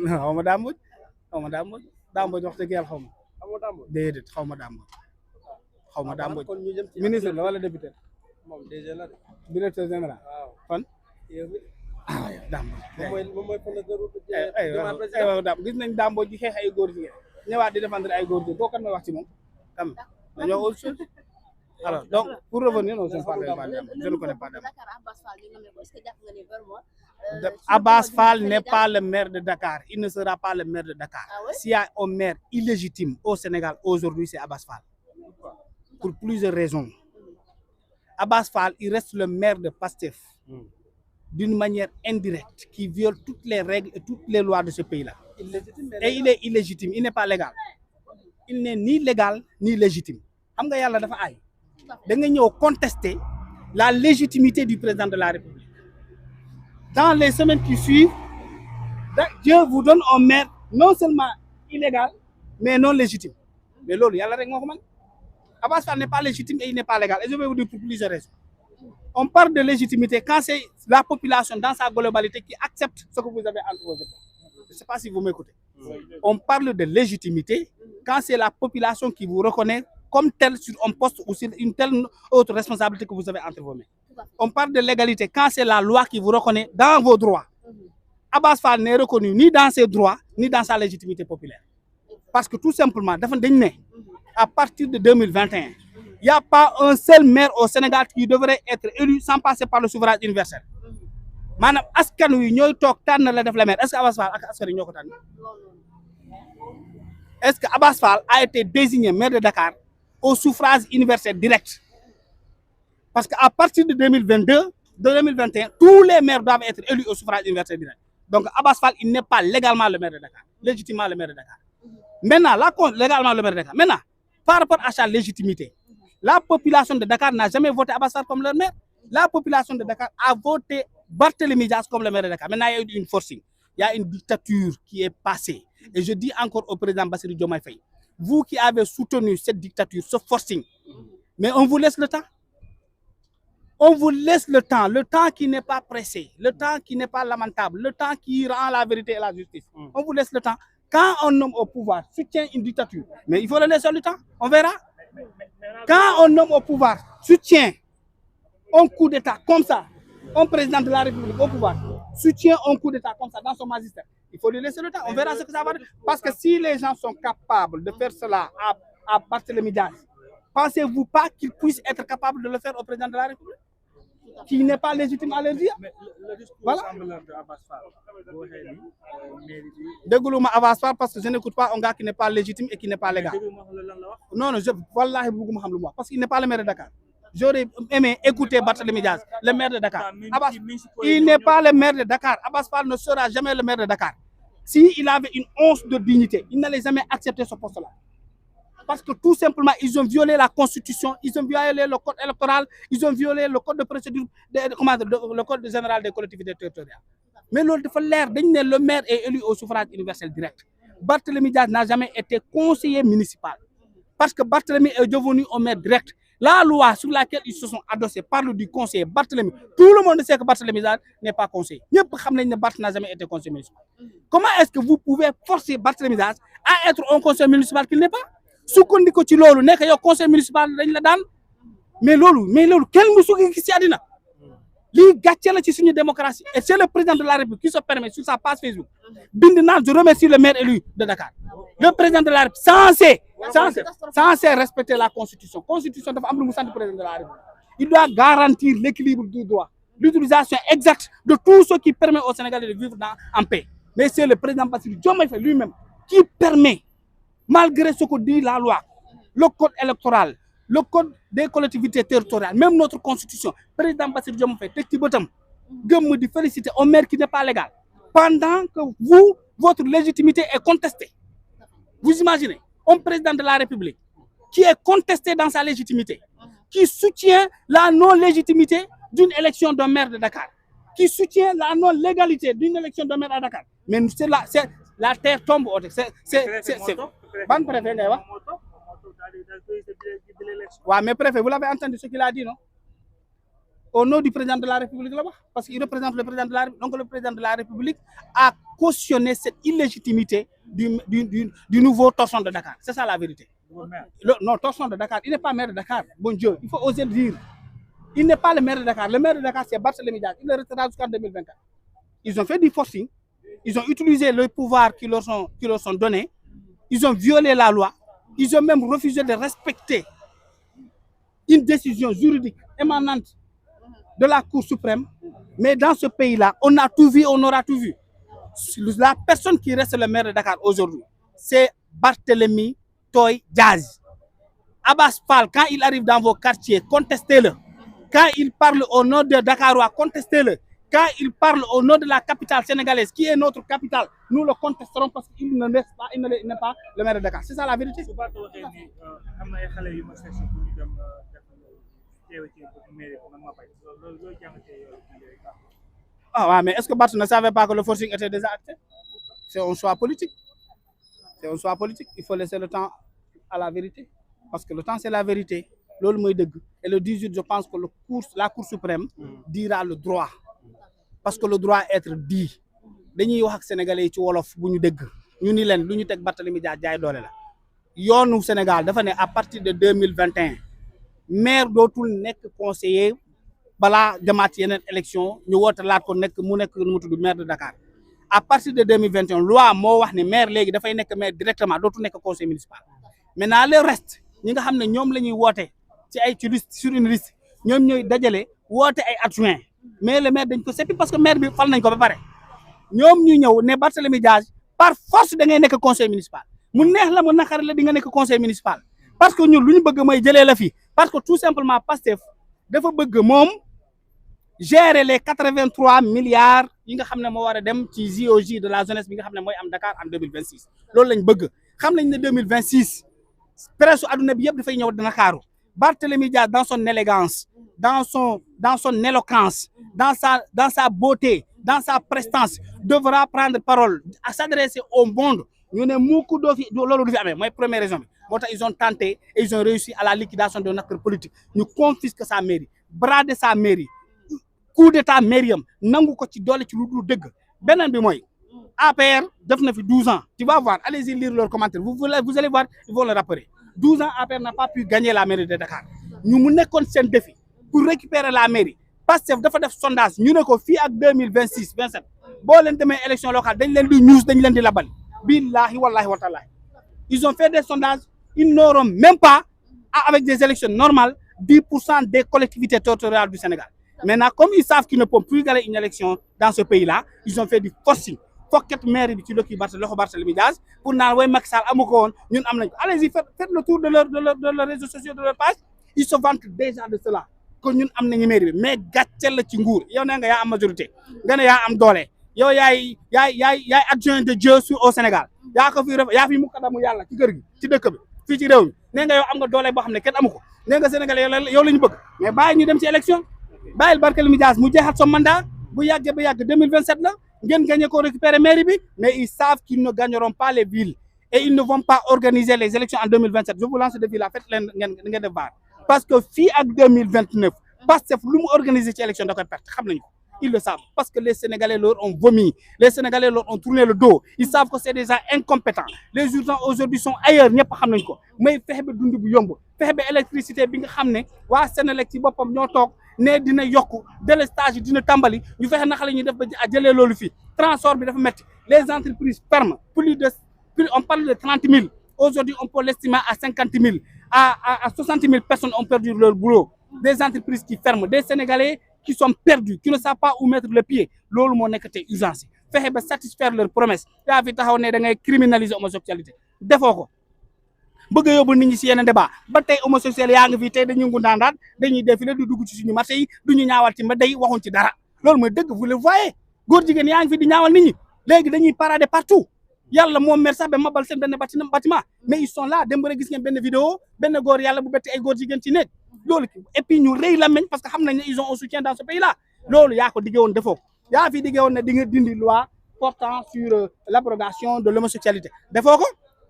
xaw ma Dame Mbodj xaw ma Dame Mbodj Dame Mbodj wax dëgg yàlla xaw ma déedéet xaw ma Dame Mbodj xaw ma Dame Mbodj ministre la wala député moom DG la de. directeur général fan ah Dame Mbodj moom mooy aywa Dame gis nañ Dame Mbodj di xeex ay góor jigéen ñëwaat di défendre ay góor jigéen kooku kan may wax ci moom tam dañoo autre chose alors donc pour revenir non je ne connais pas Dame je ne connais pas Dame Abbas Fall n'est pas le maire de Dakar. Il ne sera pas le maire de Dakar. S'il y a un maire illégitime au Sénégal aujourd'hui, c'est Abbas Fall. Pour plusieurs raisons. Abbas Fall, il reste le maire de Pastef d'une manière indirecte qui viole toutes les règles et toutes les lois de ce pays-là. Et il est illégitime, il n'est pas légal. Il n'est ni légal ni légitime. Xam nga Yàlla dafa ay da nga ñëw contester la légitimité du président de la République. Dans les semaines qui suivent, Dieu vous donne un maire non seulement illégal, mais non légitime. Mais loolu Yàlla rek moo ko mën. Abbas Fall n'est pas légitime et il n'est pas légal. Et je vais vous dire pour plusieurs raisons. On parle de légitimité quand c'est la population dans sa globalité qui accepte ce que vous avez entre vos épaules. Je ne sais pas si vous m'écoutez. On parle de légitimité quand c'est la population qui vous reconnaît comme tel sur un poste ou sur une telle autre responsabilité que vous avez entre vos mains. On parle de légalité quand c'est la loi qui vous reconnaît dans vos droits. Abbas Fall n'est reconnu ni dans ses droits ni dans sa légitimité populaire. Parce que tout simplement, à partir de 2021, il n'y a pas un seul maire au Sénégal qui devrait être élu sans passer par le suffrage universel. Maanaam askan wi ñooy toog tànn la def la maire. Est-ce que Abbas Fall ak askan wi ñoo ko tànn? Est-ce que Abbas Fall a été désigné maire de Dakar au suffrage universel direct? Parce qu'à partir de 2022, de 2021, tous les maires doivent être élus au suffrage universel direct. Donc Abbas Fall, il n'est pas légalement le maire de Dakar, légitimement le maire de Dakar. Maintenant, légalement le maire de Dakar. Maintenant, par rapport à sa légitimité, la population de Dakar n'a jamais voté Abbas Fall comme leur maire. La population de Dakar a voté Barthélémy Dias comme le maire de Dakar. Maintenant, il y a eu une forcing. Il y a une dictature qui est passée. Et je dis encore au président Bassirou Diomaye Faye, vous qui avez soutenu cette dictature, ce forcing, mais on vous laisse le temps. On vous laisse le temps qui n'est pas pressé, le temps qui n'est pas lamentable, le temps qui rend la vérité et la justice. On vous laisse le temps. Quand un homme au pouvoir soutient une dictature, mais il faut le laisser le temps, on verra. Quand un homme au pouvoir soutient un coup d'État comme ça, un président de la République au pouvoir soutient un coup d'État comme ça dans son magistère, il faut lui laisser le temps, on verra ce que ça va dire. Parce que si les gens sont capables de faire cela à Barthélémy Dias, pensez-vous pas qu'ils puissent être capables de le faire au président de la République qui n'est pas légitime à leur dire? Voilà. Dégouluma Abbas Fall parce que je n'écoute pas un gars qui n'est pas légitime et qui n'est pas légal. Non, wallahi bëgguma xam lu mu wax parce qu'il n'est pas le maire de Dakar. J'aurais aimé écouter Barthélémy Dias, le maire de Dakar. Abbas, il n'est pas le maire de Dakar. Abbas Fall ne sera jamais le maire de Dakar. S'il avait une once de dignité, il n'allait jamais accepter ce poste-là. Parce que tout simplement, ils ont violé la Constitution, ils ont violé le code électoral, ils ont violé le code de procédure, le code général des collectivités territoriales. Mais l'autre fois, le maire est élu au suffrage universel direct. Barthélémy Dias n'a jamais été conseiller municipal. Parce que Barthélémy est devenu un maire direct. La loi sur laquelle ils se sont adossés parle du conseiller Barthélémy. Tout le monde sait que Barthélémy Dias n'est pas conseiller. Barthélémy n'a jamais été conseiller municipal. Comment est-ce que vous pouvez forcer Barthélémy Dias à être un conseiller municipal qu'il n'est pas? Sukkandiku ci loolu nekk yow conseil municipal dañ la daan mais loolu kenn musu ko gis ci àddina lii gàcce la ci suñu démocratie et c'est le président de la République qui se permet sur sa page Facebook bind naan je remercie le maire élu de Dakar. Le président de la République censé respecter la constitution dafa am lu mu sant président de la République. Il doit garantir l'équilibre du droit, l'utilisation exacte de tout ce qui permet aux Sénégalais de vivre en paix. Mais c'est le président Bassirou Diomaye Faye lui-même qui permet, malgré ce que dit la loi, le code électoral, le code des collectivités territoriales, même notre constitution, président Bassirou Diomaye Faye teg ci bëtam gëm di féliciter un maire qui n'est pas légal pendant que vous, votre légitimité est contestée. Vous imaginez un président de la République qui est contesté dans sa légitimité, qui soutient la non-légitimité d'une élection d'un maire de Dakar, qui soutient la non-légalité d'une élection d'un maire à Dakar. Mais c'est la terre tombe. C'est ban préfet ngay wax waaw mais préfet vous l'avez entendu ce qu'il a dit non au nom du président de la République là-bas, parce qu'il représente le président de la République. Donc le président de la République a cautionné cette illégitimité du nouveau torchon de Dakar. C'est ça la vérité. Non, torchon de Dakar, il n'est pas maire de Dakar. Bon Dieu, il faut oser le dire. Il n'est pas le maire de Dakar. Le maire de Dakar, c'est Barthélémy Dias. Il le restera jusqu'en 2024. Ils ont fait du forcing. Ils ont utilisé le pouvoir qui leur sont donnés. Ils ont violé la loi. Ils ont même refusé de respecter une décision juridique émanante de la Cour suprême. Mais dans ce pays-là, on a tout vu, on aura tout vu. La personne qui reste le maire de Dakar aujourd'hui, c'est Barthélémy Toye Dias. Abass Fall, quand il arrive dans vos quartiers, contestez-le. Quand il parle au nom de Dakarois, contestez-le. Quand il parle au nom de la capitale sénégalaise, qui est notre capitale, nous le contesterons parce qu'il n'est pas le maire de Dakar. C'est ça la vérité. Ah ouais, mais est-ce que Barth ne savait pas que le forcing était déjà acté? C'est un choix politique. C'est un choix politique. Il faut laisser le temps à la vérité. Parce que le temps, c'est la vérité. Et le 18, je pense que la Cour suprême dira le droit. Parce que le droit être dit. Dañuy wax ak sénégalais ci wolof bu ñu dégg ñu ni leen lu ñu teg Barthélémy Dias jaay doole la yoonu Sénégal dafa ne à partir de 2021 maire dootul nekk conseiller balaa jamaat yeneen élection ñu woote laat ko nekk mu nekk nu mu tudd maire de Dakar à partir de 2021 loi moo wax ne maire léegi dafay nekk maire directement dootul nekk conseil municipal maintenant le reste ñi nga xam ne ñoom la ñuy woote ci ay ci liste sur une liste ñoom ñooy dajale woote ay adjoint mais le maire dañ ko seppi parce que maire bi fal nañ ko ba pare ñoom ñu ñëw ne Barthélémy Dias par force da ngay nekk conseil municipal mu neex la mu naqari la di nga nekk conseil municipal parce que ñun lu ñu bëgg mooy jëlee la fi parce que tout simplement Pastef dafa bëgg moom gérer les 83 milliards yi nga xam ne moo war a dem ci JOJ de la jeunesse bi nga xam ne mooy am Dakar en 2026 loolu lañ bëgg xam nañ ne 2026 presse adduna bi yëpp dafay ñëw Dakaru Barthélémy Dias dans son élégance dans son éloquence dans sa beauté dans sa prestance devra prendre parole à s'adresser au monde ñu ne mukk doo fi loolu du fi amee mooy première raison bi moo tax ils ont tenté et ils ont réussi à la liquidation d'un acteur politique ñu confisque sa mairie brader sa mairie coup d'état mairie am nangu ko ci doole ci lu dul dëgg beneen bi mooy APR def na fi 12 ans tu vas voir allez-y lire leurs commentaires vous allez voir ils vont le rappeler 12 ans APR n'a pas pu gagner la mairie de Dakar ñu mu nekkoon seen défi pour récupérer la mairie Pastef dafa def sondage ñu ne ko fii ak 2026 27 boo leen demee élection locale dañ leen di ñuus dañ leen di labal billahi wallahi wa taala ils ont fait des sondages ils n'auront même pas avec des élections normales 10% des collectivités territoriales du Sénégal maintenant comme ils savent qu'ils ne peuvent plus gagner une élection dans ce pays-là ils ont fait du forcing fokket maire bi ci loxo Barthélémy Dias pour naan way Macky Sall amu ko woon ñun am nañ ko allez-y faites le tour de leurs réseaux sociaux de leur page ils se vantent déjà de cela que ñun am nañu mairie bi mais gàcceel la ci nguur yow nee nga yaa am majorité nga ne yaa am doole yow yaay adjoint de Dieu au Sénégal yaa fi muqaddamu yàlla ci kër gi ci dëkk bi fii ci réew mi nee nga yow am nga doole boo xam ne kenn amu ko nee nga Sénégalais yow la ñu bëgg mais bàyyi ñu dem ci élection bàyyil Barthélémy Dias mu jeexat son mandat bu yàggee ba yàgg 2027 la ngeen gagné ko récupérer mairie bi mais ils savent qu'ils ne gagneront pas les villes et ils ne vont pas organiser les élections en 2027 je vous lance ce défi là faites leen ngeen def baar parce que fii ak 2029 Pastef lu mu organiser ci élection da koy perte xam nañu ko ils le savent parce que les Sénégalais leur ont vomi les Sénégalais leur ont tourné le dos ils savent que c'est des gens incompétents les urgences aujourd'hui sont ailleurs ñëpp xam nañ ko may fexe ba dund bu yomb fexe ba électricité bi nga xam ne waa Sénélec ci boppam ñoo toog ne dina yokk délestage dina tàmbali ñu fexe naka la ñuy def ba jëlee loolu fii transport bi dafa métti les entreprises ferment plus on parle de 30 000 aujourd'hui on peut l'estimer à 50 000 à 60 000 personnes ont perdu leur boulot des entreprises qui ferment des Sénégalais qui sont perdus qui ne savent pas où mettre le pied loolu moo nekk tey urgence fexe ba satisfaire leurs promesses yaa fi taxaw ne da ngay criminaliser homosexualité defoo ko bëgg a yóbbu nit ñi si yeneen débat ba tey homosexuel yaa ngi fi tey dañuy ngundaandaat dañuy défilé du dugg ci suñu marché yi du ñu ñaawal ci mbedd yi waxuñ ci dara loolu mooy dëgg vous le voyez góor jigéen yaa ngi fi di ñaawal nit ñi léegi dañuy parader partout yàlla moom mer sax ba mabal seen benn bâtiment mais ils sont là dem rek gis ngeen benn vidéo benn góor yàlla bu betti ay góor jigéen ci nekk loolu et puis ñu rëy la meñ parce que xam nañ ne ils ont un soutien dans ce pays là loolu yaa ko diggee woon defoo yaa fi diggee woon ne di nga dindi loi portant sur l'abrogation de l'homosexualité defoo ko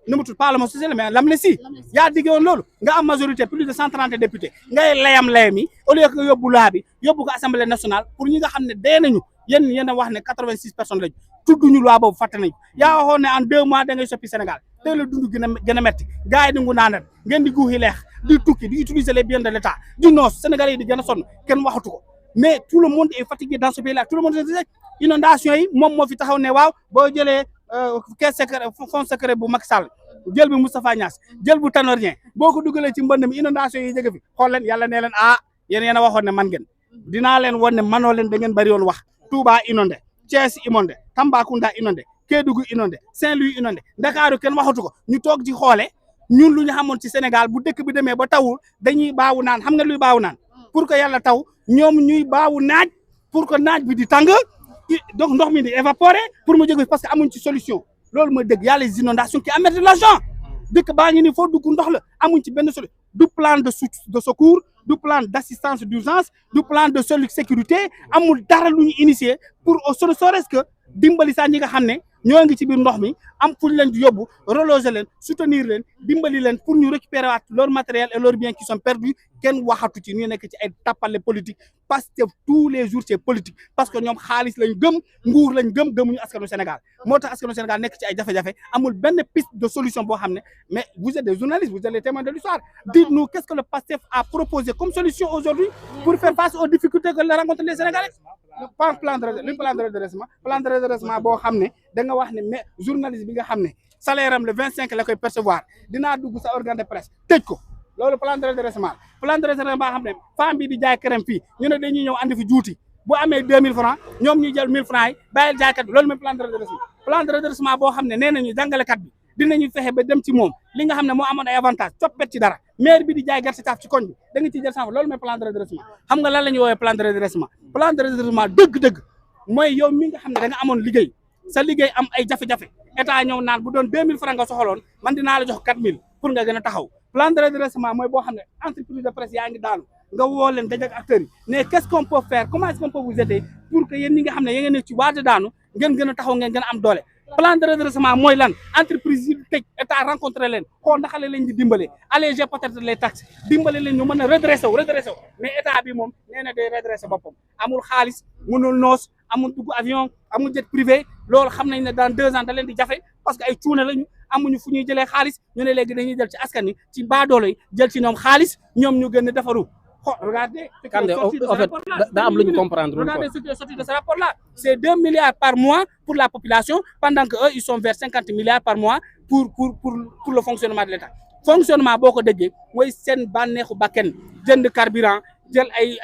nu mu tudd parlement social mais l'amnistie yaa diggee woon loolu nga am majorité plus de 130 députés ngay layam yi au lieu que nga yóbbu loi bi yóbbu ko assemblée nationale pour ñi nga xam ne dee nañu yéen a wax ne 86 personnes lañu tudduñu loi boobu fàtte nañu yaa waxoon ne en 2 mois da ngay soppi Sénégal tey la dund gën a metti gars yi di ngu naanat ngeen di guuxi leex di tukki di utiliser les biens de l'État di noos Sénégalais yi di gën a sonn kenn waxatu ko mais tout le monde est fatigué dans ce pays là tout le monde est inondation yi moom moo fi taxaw ne waaw boo jëlee caisse secret fonds secret bu Macky Sall jël bi Moustapha Niass jël bu Tanor Dieng boo ko dugalee ci mbënd mi inondation yi jóge fi xool leen yàlla nee leen yéen a waxoon ne man ngeen dinaa leen won ne manoo leen da ngeen bëri woon wax Touba inondé Thiès inondé Tambacounda inondé Kédougou inondé Saint-Louis inondé Ndakaaru kenn waxatu ko ñu toog ci xoole ñun lu ñu xamoon ci Sénégal bu dëkk bi demee ba tawul dañuy baawu naan xam nga luy baawu naan pour que yàlla taw ñoom ñuy baawu naaj pour que naaj bi di tàng donc ndox mi di évaporer pour mu jóge parce que amuñ ci solution loolu mooy dëgg y a les inondations qui amènent de l'argent dëkk baa ngi ni foo dugg ndox la amuñ ci benn solution du plan de secours du plan d'assistance d'urgence du plan de sécurité amul dara lu ñu initier pour au serait-ce que dimbali saa ñi nga xam ne ñoo ngi ci biir ndox mi am fu ñu leen di yóbbu reloger leen soutenir leen dimbali leen pour ñu récupérer waat leur matériel et leurs biens qui sont perdus kenn waxatu ci ñu nekk ci ay tappale politique parce que tous les jours c'est politique parce que ñoom xaalis lañ gëm nguur lañ gëmuñu askanu Sénégal moo tax askanu Sénégal nekk ci ay jafe-jafe amul benn piste de solution boo xam ne mais vous êtes des journalistes vous êtes les témoins de l'histoire dites-nous qu'est-ce que le PASTEF a proposé comme solution aujourd'hui pour faire face aux difficultés que rencontrent les Sénégalais plan de redressement boo xam ne da nga wax ne mais journaliste bi nga xam ne salaire am le 25 la koy percevoir dinaa dugg sa organe de presse tëj ko loolu plan de redressement boo xam ne femme bi di jaay këram fii ñu ne dañuy ñëw andi fi juuti bu amee 2000 francs ñoom ñuy jël 1000 francs yi bàyyil jaaykat bi loolu mooy plan de redressement boo xam ne nee nañu jàngalekat bi dinañu fexe ba dem ci moom li nga xam ne moo amoon ay avantage coppet ci dara maire bi di jaay gerte caaf ci koñ bi da nga ciy jël sànq loolu mooy plan de redressement xam nga lan la ñuy woowee plan de redressement dëgg-dëgg mooy yow mi nga xam ne da nga amoon liggéey sa liggéey am ay jafe-jafe état ñëw naan bu doon 2000 francs nga soxaloon man dinaa la jox 4000 pour nga gën a taxaw plan de redressement mooy boo xam ne entreprise de presse yaa ngi daanu nga woo leen dajak acteurs yi mais qu'est-ce qu'on peut faire comment est-ce qu'on peut vous aider pour que yéen ñi nga xam ne ya ngeen ne ci waate daanu ngeen gën a taxaw ngeen gën a am doole plan de redressement mooy lan entreprise yi tëj état rencontré leen xool ndax la leen di dimbale alléger peut-être les taxes dimbale leen ñu mën a redressé wu mais état bi moom nee na day redressé boppam amul xaalis mënul noos amul dugg avion amul jet privé loolu xam nañ ne dans 2 ans da leen di jafe parce que ay cuune lañu amuñu fu ñuy jëlee xaalis ñu ne léegi dañuy jël ci askan wi ci baadoolo yi jël ci ñoom xaalis ñoom ñu gën a defaru regardez daa am lu ñu comprendre. Regardez ce qui est sorti de ce rapport-là. C'est 2 milliards par mois pour la population, pendant que eux ils sont vers 50 milliards par mois pour le fonctionnement de l'État. Fonctionnement boo ko déggee mooy seen bànneexu bakken jënd carburant jël ay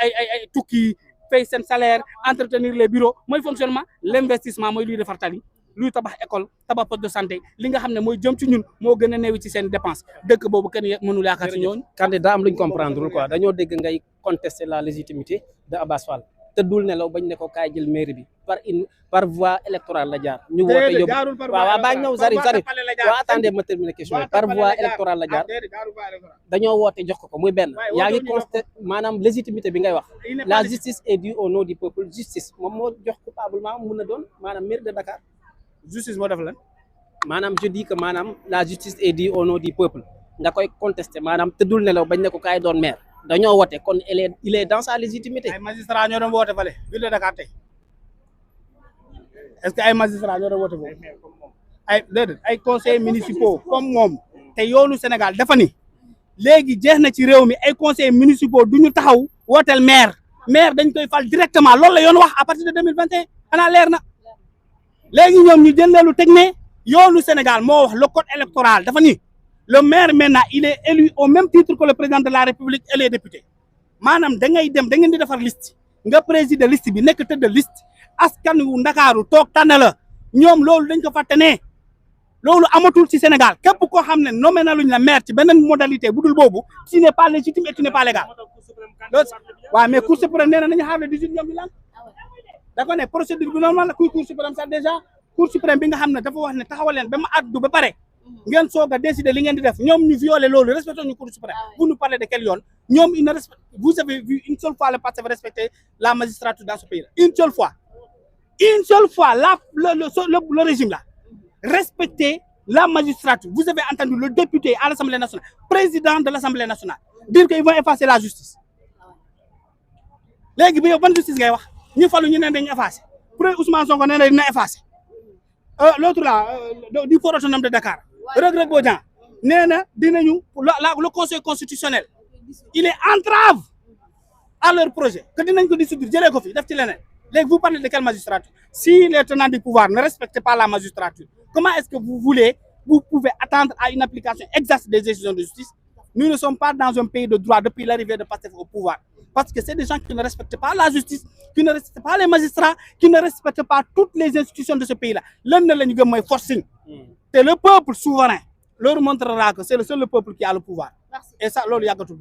tukki fay seen salaire entretenir les bureaux mooy fonctionnement. L'investissement mooy luy defar tali luy tabax école tabax poste de santé li nga xam ne mooy jëm ci ñun moo gën a néewi ci seen dépense dëkk boobu kenn mënul yaakaar ci ñooñu. candidat am lu ñu comprendre quoi dañoo dégg ngay contester la légitimité de Abass Fall te dul nelaw bañ ne ko kaay jël mairie bi par voie électorale la jaar. ñu woote yóbbu waaw baa ñëw Zarif waaw attendez ma terminer question par voie électorale la jaar dañoo woote jox ko muy benn yaa ngi constaté maanaam légitimité bi ngay wax la justice est due au nom du peuple justice moom moo jox coupablement mun na doon maanaam mairie de Dakar. justice moo def lan maanaam je dis que maanaam la justice est due au nom du peuple nga koy contester maanaam tëddul nelaw bañ ne ko kaay doon maire dañoo wote kon il est dans sa légitimité. ay magistrats ñoo doon woote fale ville de Dakar tey est-ce que ay magistrats ñoo doon woote foofu ay déedéet ay conseillers municipaux comme moom te yoonu Sénégal dafa ni léegi jeex na ci réew mi ay conseillers municipaux du ñu taxaw wooteel maire dañ koy fal directement loolu la yoon wax à partir de 2021 xanaa leer na. léegi ñoom ñu jël leelu teg ne yoonu Sénégal moo wax le code électoral dafa ni le maire maintenant il est élu au même titre que le président de la République et les députés maanaam da ngay dem da ngeen di defar liste nga présider liste bi nekk tête de liste askan wu Ndakaaru toog tànn la ñoom loolu dañ ko fàtte ne loolu amatul ci Sénégal képp koo xam ne nommé na luñ la maire ci beneen modalité bu dul boobu tu n'es pas légitime et tu n'es pas légal waaw mais Cour suprême nee na nañu xaar le 18 ñoom ñu lan da ko ne procédure bi normal la kuy Cour suprême sax déjà Cour suprême bi nga xam ne dafa wax ne taxawal leen ba ma addu ba pare ngeen soog a décider li ngeen di def ñoom ñu violé loolu respecté ñu Cour suprême vous nous parlez de quel yoon ñoom il ne respecte vous avez vu une seule fois le passé respecter la magistrature dans ce pays là une seule fois le régime là respecter la magistrature, vous avez entendu le député à l'Assemblée nationale, président de l'Assemblée nationale, dire qu'ils vont effacer la justice. Léegi bi yow ban justice ngay wax ñi falu ñu ne dañu effacer pour Ousmane Sonko nee na dina effacer l'autre là du port autonome de Dakar Reug Bodian nee na dinañu le conseil constitutionnel il est entrave à leur projet que dinañ ko dissoudre jëlee ko fi def ci leneen. Léegi vous parlez de quelle magistrature? Si les tenants du pouvoir ne respectent pas la magistrature, comment est-ce que vous pouvez attendre à une application exacte des décisions de justice? Nous ne sommes pas dans un pays de droit depuis l'arrivée de Pastef au pouvoir. Parce que c'est des gens qui ne respectent pas la justice, qui ne respectent pas les magistrats, qui ne respectent pas toutes les institutions de ce pays-là. L'un de les gars, forcing. C'est le peuple souverain leur montrera que c'est le seul peuple qui a le pouvoir. Merci. Et ça, l'on y a tout.